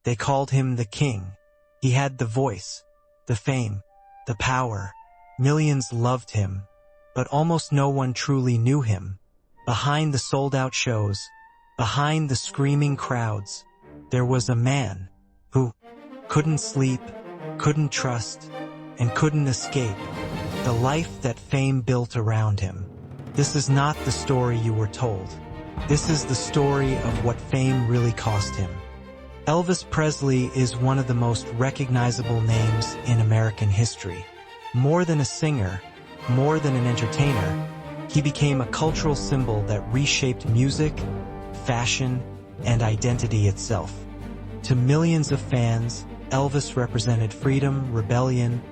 They called him the king. He had the voice, the fame, the power. Millions loved him, but almost no one truly knew him. Behind the sold-out shows, behind the screaming crowds, there was a man who couldn't sleep, couldn't trust, and couldn't escape the life that fame built around him. This is not the story you were told. This is the story of what fame really cost him. Elvis Presley is one of the most recognizable names in American history. More than a singer, more than an entertainer, he became a cultural symbol that reshaped music, fashion, and identity itself. To millions of fans, Elvis represented freedom, rebellion,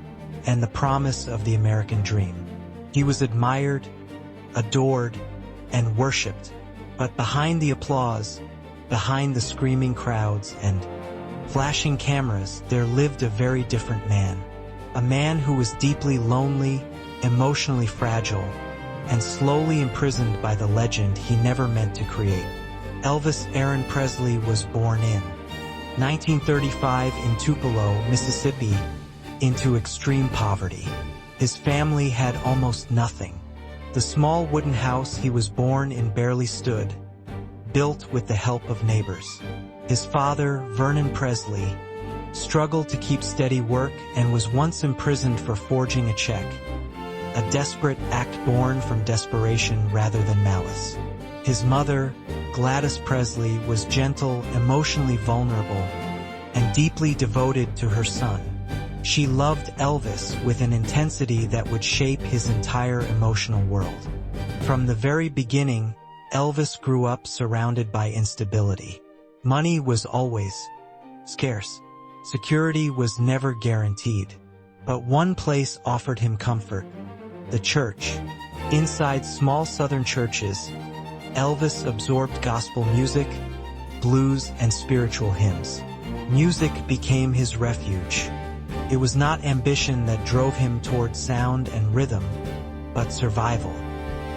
and the promise of the American dream. He was admired, adored, and worshipped. But behind the applause, behind the screaming crowds and flashing cameras, there lived a very different man. A man who was deeply lonely, emotionally fragile, and slowly imprisoned by the legend he never meant to create. Elvis Aaron Presley was born in 1935 in Tupelo, Mississippi, into extreme poverty. His family had almost nothing. The small wooden house he was born in barely stood, built with the help of neighbors. His father, Vernon Presley, struggled to keep steady work and was once imprisoned for forging a check, a desperate act born from desperation rather than malice. His mother, Gladys Presley, was gentle, emotionally vulnerable, and deeply devoted to her son. She loved Elvis with an intensity that would shape his entire emotional world. From the very beginning, Elvis grew up surrounded by instability. Money was always scarce. Security was never guaranteed. But one place offered him comfort: the church. Inside small southern churches, Elvis absorbed gospel music, blues, and spiritual hymns. Music became his refuge. It was not ambition that drove him toward sound and rhythm, but survival.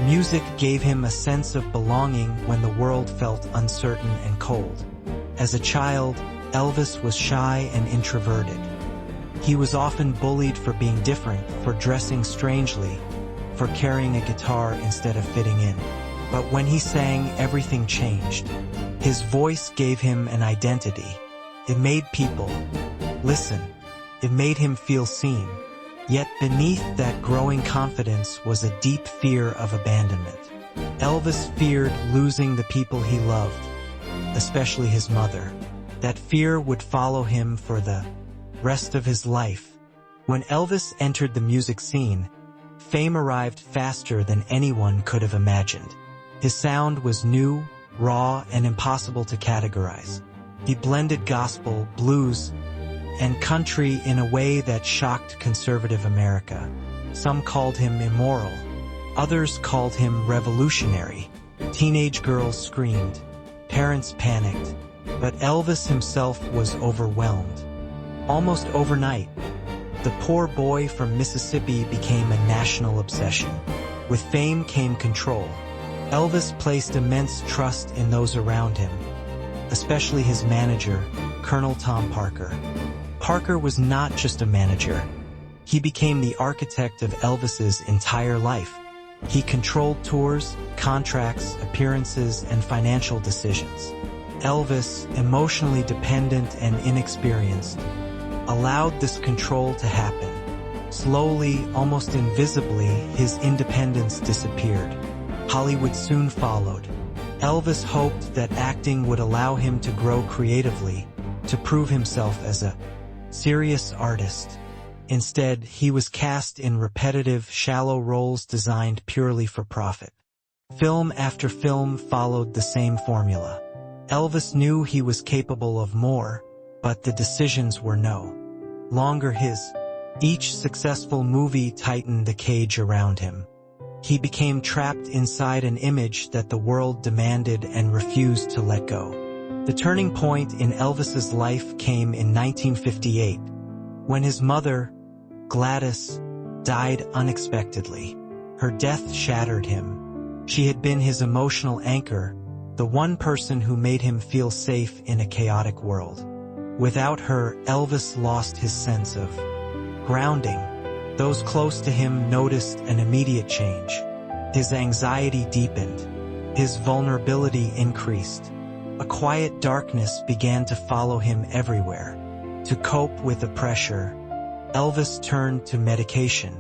Music gave him a sense of belonging when the world felt uncertain and cold. As a child, Elvis was shy and introverted. He was often bullied for being different, for dressing strangely, for carrying a guitar instead of fitting in. But when he sang, everything changed. His voice gave him an identity. It made people listen. It made him feel seen. Yet beneath that growing confidence was a deep fear of abandonment. Elvis feared losing the people he loved, especially his mother. That fear would follow him for the rest of his life. When Elvis entered the music scene, fame arrived faster than anyone could have imagined. His sound was new, raw, and impossible to categorize. He blended gospel, blues, and country in a way that shocked conservative America. Some called him immoral. Others called him revolutionary. Teenage girls screamed. Parents panicked. But Elvis himself was overwhelmed. Almost overnight, the poor boy from Mississippi became a national obsession. With fame came control. Elvis placed immense trust in those around him, especially his manager, Colonel Tom Parker. Parker was not just a manager. He became the architect of Elvis's entire life. He controlled tours, contracts, appearances, and financial decisions. Elvis, emotionally dependent and inexperienced, allowed this control to happen. Slowly, almost invisibly, his independence disappeared. Hollywood soon followed. Elvis hoped that acting would allow him to grow creatively, to prove himself as a serious artist. Instead, he was cast in repetitive, shallow roles designed purely for profit. Film after film followed the same formula. Elvis knew he was capable of more, but the decisions were no longer his. Each successful movie tightened the cage around him. He became trapped inside an image that the world demanded and refused to let go. The turning point in Elvis's life came in 1958, when his mother, Gladys, died unexpectedly. Her death shattered him. She had been his emotional anchor, the one person who made him feel safe in a chaotic world. Without her, Elvis lost his sense of grounding. Those close to him noticed an immediate change. His anxiety deepened. His vulnerability increased. A quiet darkness began to follow him everywhere. To cope with the pressure, Elvis turned to medication.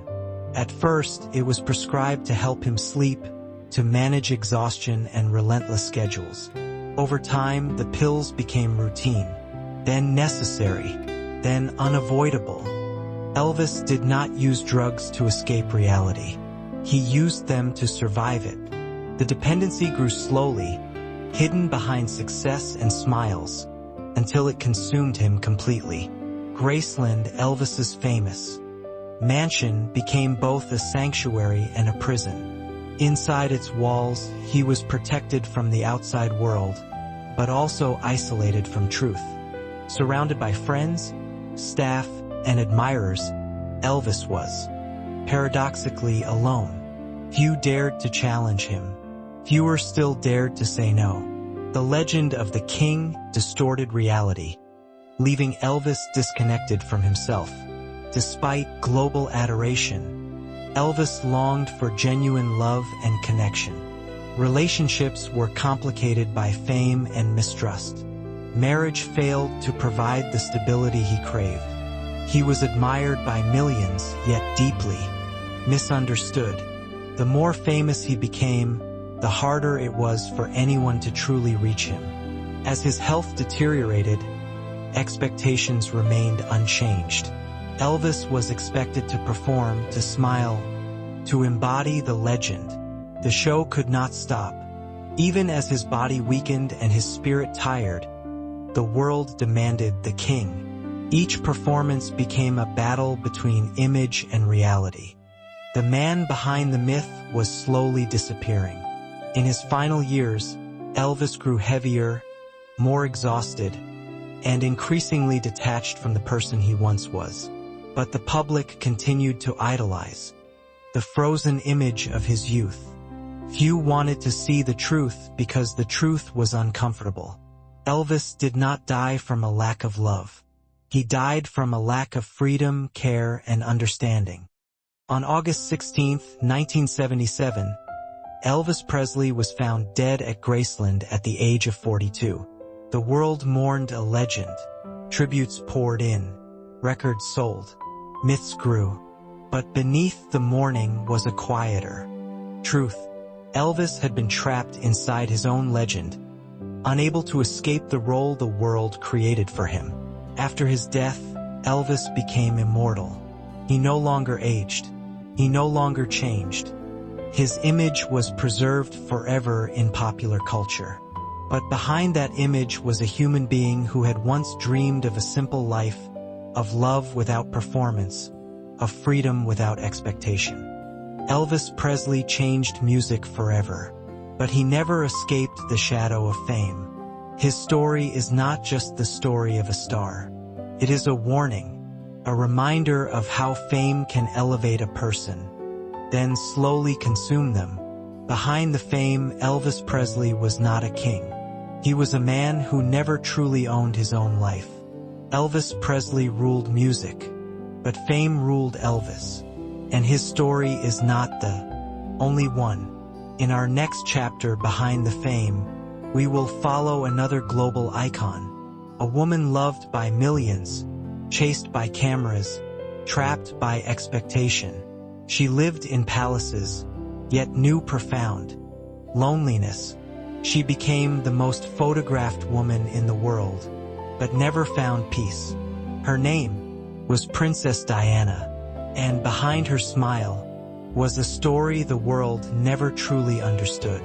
At first, it was prescribed to help him sleep, to manage exhaustion and relentless schedules. Over time, the pills became routine, then necessary, then unavoidable. Elvis did not use drugs to escape reality. He used them to survive it. The dependency grew slowly, hidden behind success and smiles, until it consumed him completely. Graceland, Elvis's famous mansion, became both a sanctuary and a prison. Inside its walls, he was protected from the outside world, but also isolated from truth. Surrounded by friends, staff, and admirers, Elvis was paradoxically alone. Few dared to challenge him. Fewer still dared to say no. The legend of the king distorted reality, leaving Elvis disconnected from himself. Despite global adoration, Elvis longed for genuine love and connection. Relationships were complicated by fame and mistrust. Marriage failed to provide the stability he craved. He was admired by millions, yet deeply misunderstood. The more famous he became, the harder it was for anyone to truly reach him. As his health deteriorated, expectations remained unchanged. Elvis was expected to perform, to smile, to embody the legend. The show could not stop. Even as his body weakened and his spirit tired, the world demanded the king. Each performance became a battle between image and reality. The man behind the myth was slowly disappearing. In his final years, Elvis grew heavier, more exhausted, and increasingly detached from the person he once was. But the public continued to idolize the frozen image of his youth. Few wanted to see the truth because the truth was uncomfortable. Elvis did not die from a lack of love. He died from a lack of freedom, care, and understanding. On August 16, 1977, Elvis Presley was found dead at Graceland at the age of 42. The world mourned a legend. Tributes poured in. Records sold. Myths grew. But beneath the mourning was a quieter truth. Elvis had been trapped inside his own legend, unable to escape the role the world created for him. After his death, Elvis became immortal. He no longer aged. He no longer changed. His image was preserved forever in popular culture. But behind that image was a human being who had once dreamed of a simple life, of love without performance, of freedom without expectation. Elvis Presley changed music forever, but he never escaped the shadow of fame. His story is not just the story of a star. It is a warning, a reminder of how fame can elevate a person, then slowly consume them. Behind the fame, Elvis Presley was not a king. He was a man who never truly owned his own life. Elvis Presley ruled music, but fame ruled Elvis. And his story is not the only one. In our next chapter, Behind the Fame, we will follow another global icon, a woman loved by millions, chased by cameras, trapped by expectation. She lived in palaces, yet knew profound loneliness. She became the most photographed woman in the world, but never found peace. Her name was Princess Diana, and behind her smile was a story the world never truly understood.